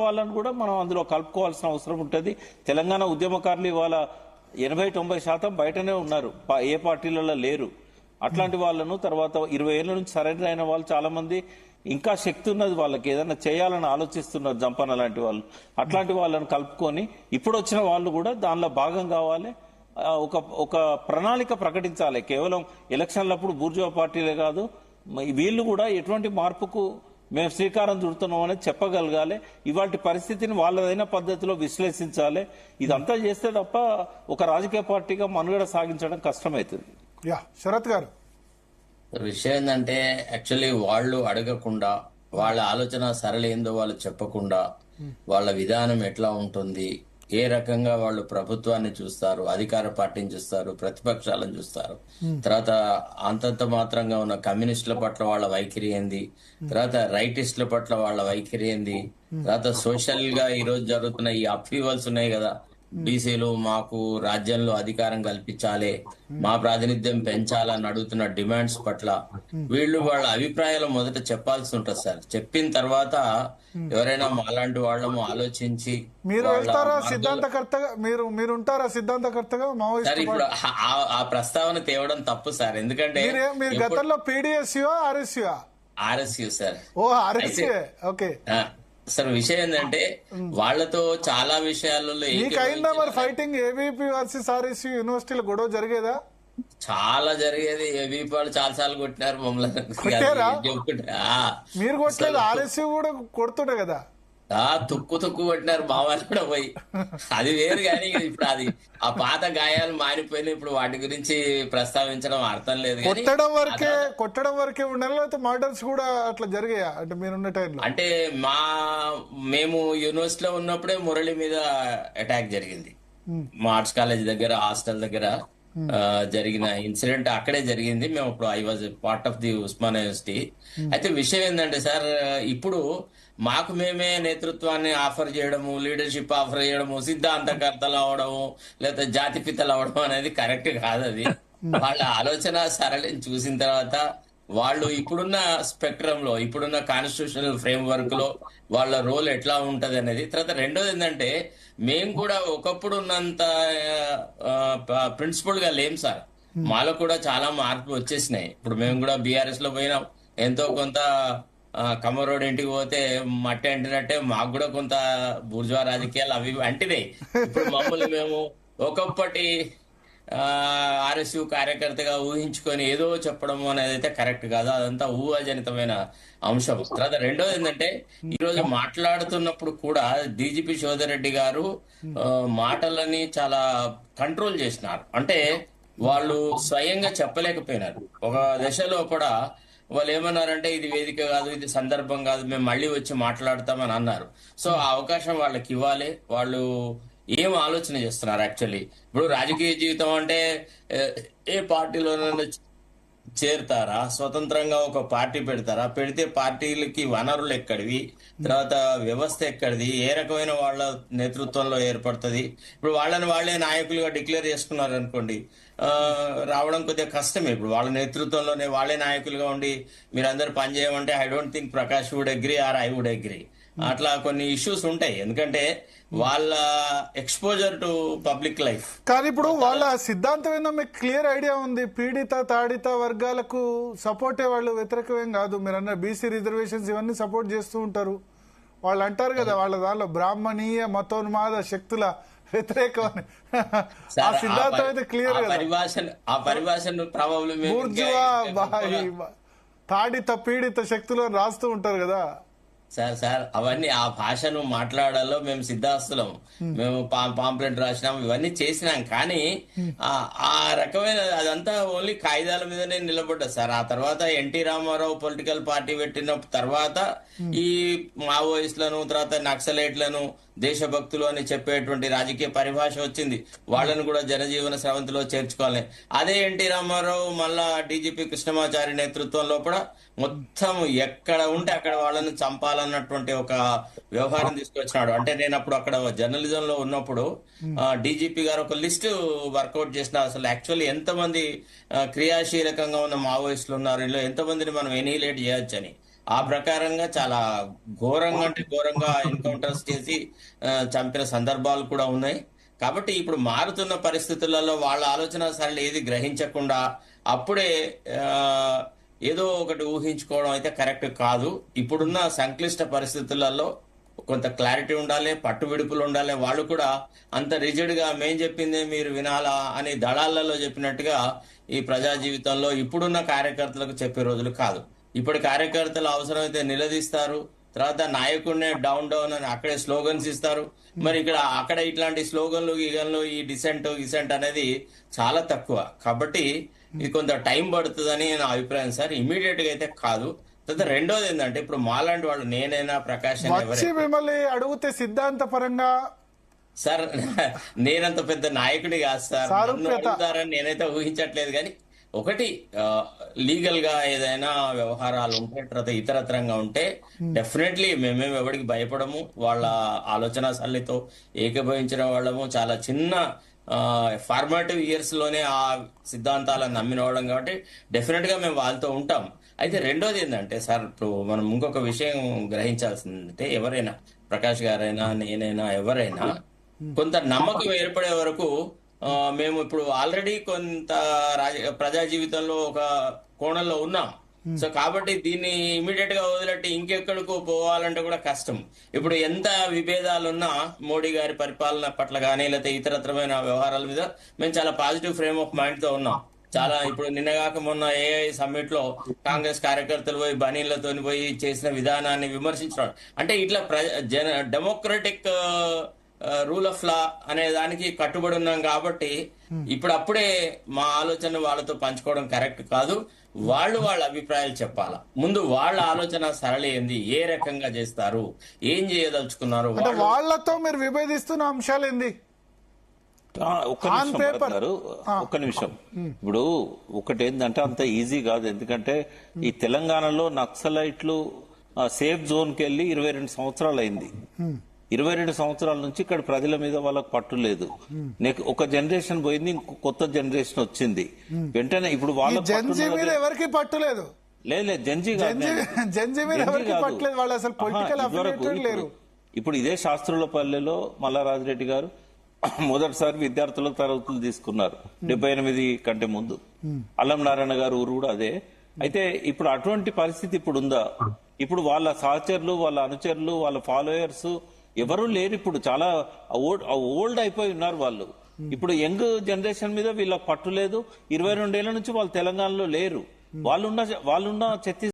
వాళ్ళని కూడా మనం అందులో కలుపుకోవాల్సిన అవసరం ఉంటుంది. తెలంగాణ ఉద్యమకారులు ఇవాళ 80-90% బయటనే ఉన్నారు, ఏ పార్టీలలో లేరు. అట్లాంటి వాళ్ళను తర్వాత 20 ఏళ్ల నుంచి సరెండర్ అయిన వాళ్ళు చాలా మంది ఇంకా శక్తి ఉన్నది, వాళ్ళకి ఏదైనా చేయాలని ఆలోచిస్తున్నారు, జంపన్న లాంటి వాళ్ళు. అట్లాంటి వాళ్ళని కలుపుకొని ఇప్పుడు వచ్చిన వాళ్ళు కూడా దానిలో భాగం కావాలి. ఒక ఒక ప్రణాళిక ప్రకటించాలి. కేవలం ఎలక్షన్లప్పుడు బూర్జువా పార్టీలే కాదు, వీళ్ళు కూడా ఎటువంటి మార్పుకు మేము శ్రీకారం చుడుతున్నాం అనేది చెప్పగలగాలి. ఇవాళ పరిస్థితిని వాళ్ళదైన పద్ధతిలో విశ్లేషించాలి. ఇదంతా చేస్తే తప్ప ఒక రాజకీయ పార్టీగా మనుగడ సాగించడం కష్టమవుతుంది. శరత్ గారు, విషయం ఏంటంటే యాక్చువల్లీ వాళ్ళు అడగకుండా, వాళ్ళ ఆలోచన సరళి ఏందో వాళ్ళు చెప్పకుండా, వాళ్ళ విధానం ఎట్లా ఉంటుంది, ఏ రకంగా వాళ్ళు ప్రభుత్వాన్ని చూస్తారు, అధికార పార్టీని చూస్తారు, ప్రతిపక్షాలను చూస్తారు, తర్వాత అంతంత మాత్రంగా ఉన్న కమ్యూనిస్టుల పట్ల వాళ్ళ వైఖరి ఏంది, తర్వాత రైటిస్టుల పట్ల వాళ్ళ వైఖరి ఏంది, తర్వాత సోషల్ గా ఈ రోజు జరుగుతున్న ఈ అప్హీవల్స్ ఉన్నాయి కదా, బీసీలు మాకు రాజ్యంలో అధికారం కల్పించాలి, మా ప్రాతినిధ్యం పెంచాలని అడుగుతున్న డిమాండ్స్ పట్ల వీళ్ళు వాళ్ళ అభిప్రాయాలు మొదట చెప్పాల్సి ఉంటుంది సార్. చెప్పిన తర్వాత ఎవరైనా మాలాంటి వాళ్ళము ఆలోచించి మీరు వెళ్తారా సిద్ధాంతకర్తగా, మీరు ఉంటారా సిద్ధాంతకర్తగా? సార్ ఇప్పుడు ఆ ప్రస్తావన తేవడం తప్పు సార్, ఎందుకంటే మీరు గతంలో పీడిఎస్యూ ఆర్ఎస్యూ సార్. ఓ ఆర్ఎస్యూ, ఓకే సార్. విషయం ఏంటంటే వాళ్ళతో చాలా విషయాలలో ఫైటింగ్ ఏబీపీ వర్సెస్ ఆర్ఎస్యూ యూనివర్సిటీలో గొడవ జరిగేదా? చాలా జరిగేది. ఏబీపీ వాళ్ళు చాలా సార్లు కొట్టినారు మమ్మల్ని. మీరు కొట్టలేదు, ఆర్ఎస్యూ కూడా కొడుతుండే కదా. తుక్కు కొట్టినారు మా వాళ్ళు కూడా పోయి. అది వేరు కానీ ఇప్పుడు అది ఆ పాత గాయాలు మారిపోయినా ఇప్పుడు వాటి గురించి ప్రస్తావించడం అర్థం లేదు. కొట్టడం వరకే ఉండాలి, లేకపోతే మర్డర్స్ కూడా అట్లా జరిగాయా? అంటే మీరున్న టైంలో అంటే మేము యూనివర్సిటీలో ఉన్నప్పుడే మురళి మీద అటాక్ జరిగింది. మా ఆర్ట్స్ కాలేజ్ దగ్గర హాస్టల్ దగ్గర జరిగిన ఇన్సిడెంట్ అక్కడే జరిగింది. మేము ఇప్పుడు I was part of the Osmania university. అయితే విషయం ఏంటంటే సార్, ఇప్పుడు మాకు మేమే నేతృత్వాన్ని ఆఫర్ చేయడము, లీడర్షిప్ ఆఫర్ చేయడము, సిద్ధాంతకర్తలు అవడము, లేదా జాతిపితలు అవడం అనేది కరెక్ట్ కాదు. అది వాళ్ళ ఆలోచన సరళిని చూసిన తర్వాత వాళ్ళు ఇప్పుడున్న స్పెక్ట్రమ్ లో, ఇప్పుడున్న కాన్స్టిట్యూషనల్ ఫ్రేమ్ వర్క్ లో వాళ్ళ రోల్ ఎట్లా ఉంటది అనేది. తర్వాత రెండోది ఏంటంటే, మేము కూడా ఒకప్పుడు ఉన్నంత ప్రిన్సిపల్ గా లేం సార్. మాలో కూడా చాలా మార్పులు వచ్చేసినాయి. ఇప్పుడు మేము కూడా బీఆర్ఎస్ లో పోయినాం, ఎంతో కొంత కమ్మరోడ్ ఇంటికి పోతే మట్టి అంటినట్టే మాకు కూడా కొంత బూర్జువా రాజకీయాలు అవి అంటినాయి. ఇప్పుడు మమ్మల్ని మేము ఒకప్పటి ఆర్ఎస్యూ కార్యకర్తగా ఊహించుకొని ఏదో చెప్పడం అనేది అయితే కరెక్ట్ కాదు. అదంతా ఊహాజనితమైన అంశం. తర్వాత రెండోది ఏంటంటే, ఈ రోజు మాట్లాడుతున్నప్పుడు కూడా డీజీపీ శోధరెడ్డి గారు మాటలని చాలా కంట్రోల్ చేసినారు. అంటే వాళ్ళు స్వయంగా చెప్పలేకపోయినారు. ఒక దశలో కూడా వాళ్ళు ఏమన్నారంటే, ఇది వేదిక కాదు, ఇది సందర్భం కాదు, మేము మళ్ళీ వచ్చి మాట్లాడతామని అన్నారు. సో ఆ అవకాశం వాళ్ళకి ఇవ్వాలి. వాళ్ళు ఏం ఆలోచన చేస్తున్నారు యాక్చువల్లీ? ఇప్పుడు రాజకీయ జీవితం అంటే ఏ పార్టీలోనైనా చేరుతారా, స్వతంత్రంగా ఒక పార్టీ పెడతారా, పెడితే పార్టీలకి వనరులు ఎక్కడివి, తర్వాత వ్యవస్థ ఎక్కడిది, ఏ రకమైన వాళ్ళ నేతృత్వంలో ఏర్పడుతుంది? ఇప్పుడు వాళ్ళని వాళ్ళే నాయకులుగా డిక్లేర్ చేసుకున్నారు అనుకోండి, రావడం కొద్దిగా కష్టమే. ఇప్పుడు వాళ్ళ నేతృత్వంలోనే వాళ్ళే నాయకులుగా ఉండి మీరందరూ పనిచేయమంటే I don't think Prakash would agree or I would agree. అట్లా కొన్ని ఇష్యూస్ ఉంటాయి, ఎందుకంటే వాళ్ళ ఎక్స్పోజర్ టు పబ్లిక్ లైఫ్. కానీ ఇప్పుడు వాళ్ళ సిద్ధాంతం ఏందో మీకు క్లియర్ ఐడియా ఉంది. పీడిత తాడిత వర్గాలకు సపోర్టే వాళ్ళు, వ్యతిరేకమేం కాదు. మీరు అన్న బీసీ రిజర్వేషన్స్ ఇవన్నీ సపోర్ట్ చేస్తూ ఉంటారు. వాళ్ళు అంటారు కదా, వాళ్ళ దానిలో బ్రాహ్మణీయ మతోన్మాద శక్తుల వ్యతిరేకం అని. ఆ సిద్ధాంతం అయితే క్లియర్ కదా. ఆ పరిభాషను బూర్జువా తాడిత పీడిత శక్తులు అని రాస్తూ ఉంటారు కదా సార్. అవన్నీ ఆ భాషను మాట్లాడాలో మేము సిద్ధాస్తులం, మేము పాంప్లెట్ రాసినాం, ఇవన్నీ చేసినాం. కానీ ఆ రకమైన అదంతా ఓన్లీ కాగితాల మీదనే నిలబడ్డది సార్. ఆ తర్వాత ఎన్టీ రామారావు పొలిటికల్ పార్టీ పెట్టిన తర్వాత ఈ మావోయిస్టులను, తర్వాత నక్సలైట్లను దేశభక్తులు అని చెప్పేటువంటి రాజకీయ పరిభాష వచ్చింది. వాళ్ళను కూడా జనజీవన స్రవంతిలో చేర్చుకోవాలి. అదే ఎన్టీ రామారావు మళ్ళా డీజీపీ కృష్ణమాచారి నేతృత్వంలో కూడా మొత్తం ఎక్కడ ఉంటే అక్కడ వాళ్ళని చంపాలన్నటువంటి ఒక వ్యవహారం తీసుకొచ్చినాడు. అంటే నేను అప్పుడు అక్కడ జర్నలిజం లో ఉన్నప్పుడు డీజీపీ గారు ఒక లిస్ట్ వర్కౌట్ చేసిన, అసలు యాక్చువల్లీ ఎంతమంది క్రియాశీలకంగా ఉన్న మావోయిస్టులు ఉన్నారు, ఇందులో ఎంతమందిని మనం ఎనిహిలేట్ చేయొచ్చని. ఆ ప్రకారంగా చాలా ఘోరంగా అంటే ఘోరంగా ఎన్కౌంటర్స్ చేసి చంపిన సందర్భాలు కూడా ఉన్నాయి. కాబట్టి ఇప్పుడు మారుతున్న పరిస్థితులలో వాళ్ళ ఆలోచన సరళి ఏది గ్రహించకుండా అప్పుడే ఆ, ఏదో ఒకటి ఊహించుకోవడం అయితే కరెక్ట్ కాదు. ఇప్పుడున్న సంక్లిష్ట పరిస్థితులలో కొంత క్లారిటీ ఉండాలి, పట్టు విడుపులు ఉండాలి. వాళ్ళు కూడా అంత రిజిడ్ గా మేం చెప్పిందే మీరు వినాలా అని దళాలలో చెప్పినట్టుగా ఈ ప్రజా జీవితంలో ఇప్పుడున్న కార్యకర్తలకు చెప్పే రోజులు కాదు. ఇప్పుడు కార్యకర్తలు అవసరమైతే నిలదీస్తారు, తర్వాత నాయకుడినే డౌన్ డౌన్ అని అక్కడే స్లోగన్స్ ఇస్తారు. మరి అక్కడ ఇట్లాంటి స్లోగన్లు గీగన్లు ఈ గిసెంట్ అనేది చాలా తక్కువ. కాబట్టి ఇది కొంత టైం పడుతుందని నా అభిప్రాయం సార్. ఇమీడియట్ గా అయితే కాదు. తర్వాత రెండోది ఏంటంటే ఇప్పుడు మాలాంటి వాళ్ళు నేనైనా ప్రకాష్ అయినా వచ్చి ఎవరైనా మిమ్మల్ని అడిగితే సిద్ధాంత పరంగా సార్ నేనంత పెద్ద నాయకుడి కాదు సార్. నన్ను సారూప్యత. అడుగుతారని నేనైతే ఊహించట్లేదు. కానీ ఒకటి లీగల్ గా ఏదైనా వ్యవహారాలు ఉంటే తర్వాత ఇతరత్రంగా ఉంటే డెఫినెట్లీ మేమేమి ఎవరికి భయపడము. వాళ్ళ ఆలోచన సరళితో ఏకీభవించిన వాళ్ళము. చాలా చిన్న ఫార్మాటివ్ ఇయర్స్ లోనే ఆ సిద్ధాంతాలను నమ్మిన వాళ్ళం. కాబట్టి డెఫినెట్ గా మేము వాళ్ళతో ఉంటాం. అయితే రెండోది ఏంటంటే సార్, ఇప్పుడు మనం ఇంకొక విషయం గ్రహించాల్సిందంటే ఎవరైనా ప్రకాష్ గారైనా నేనైనా ఎవరైనా కొంత నమ్మకం ఏర్పడే వరకు మేము ఇప్పుడు ఆల్రెడీ కొంత ప్రజా జీవితంలో ఒక కోణంలో ఉన్నాం. సో కాబట్టి దీన్ని ఇమీడియట్ గా వదిలేట్టి ఇంకెక్కడికో పోవాలంటే కూడా కష్టం. ఇప్పుడు ఎంత విభేదాలున్నా మోడీ గారి పరిపాలన పట్ల కానీ లేకపోతే ఇతరత్రమైన వ్యవహారాల మీద మేము చాలా పాజిటివ్ ఫ్రేమ్ ఆఫ్ మైండ్ తో ఉన్నాం. చాలా ఇప్పుడు నిన్నగాక మొన్న ఏఐ సమ్మిట్ లో కాంగ్రెస్ కార్యకర్తలు పోయి బనీళ్లతో పోయి చేసిన విధానాన్ని విమర్శించడం అంటే ఇట్లా డెమోక్రటిక్ రూల్ ఆఫ్ లా అనే దానికి కట్టుబడి ఉన్నాం. కాబట్టి ఇప్పుడు అప్పుడే మా ఆలోచన వాళ్ళతో పంచుకోవడం కరెక్ట్ కాదు. వాళ్ళ అభిప్రాయాలు చెప్పాలా. ముందు వాళ్ళ ఆలోచన సరళి ఏంది, ఏ రకంగా చేస్తారు, ఏం చేయదలుచుకున్నారు. అంటే వాళ్ళతో మీరు విభేదిస్తున్న అంశాలు ఏంది? ఒక్క నిమిషం భరత్ గారు, ఒక్క నిమిషం. ఇప్పుడు ఒకటి ఏంటంటే అంత ఈజీ కాదు. ఎందుకంటే ఈ తెలంగాణలో నక్సలైట్లు సేఫ్ జోన్ కి వెళ్లి 22 సంవత్సరాలు అయింది. 22 సంవత్సరాల నుంచి ఇక్కడ ప్రజల మీద వాళ్ళకి పట్టు లేదు. ఒక జనరేషన్ పోయింది, ఇంకో కొత్త జనరేషన్ వచ్చింది. వెంటనే ఇప్పుడు వాళ్ళ జెన్జీ మీద ఎవరికి పట్టులేదు. లేదు జెన్జీ జెన్జీ మీద ఎవరికి పట్టలేదు. వాళ్ళు అసలు పొలిటికల్ అఫిలియేటెడ్ లేరు. ఇప్పుడు ఇదే శాస్త్రులపల్లెలో మల్లారాజిరెడ్డి గారు మొదటిసారి విద్యార్థుల తరగతులు తీసుకున్నారు 78 కంటే ముందు. అల్లం నారాయణ గారు ఊరు కూడా అదే. అయితే ఇప్పుడు అటువంటి పరిస్థితి ఇప్పుడు ఉందా? ఇప్పుడు వాళ్ళ సహచరులు, వాళ్ళ అనుచరులు, వాళ్ళ ఫాలోయర్స్ ఎవరు లేరు. ఇప్పుడు చాలా ఓల్డ్ అయిపోయి ఉన్నారు వాళ్ళు. ఇప్పుడు యంగ్ జనరేషన్ మీద వీళ్ళకి పట్టు లేదు. 22 ఏళ్ల నుంచి వాళ్ళు తెలంగాణలో లేరు. వాళ్ళున్న ఛత్తీస్గఢ్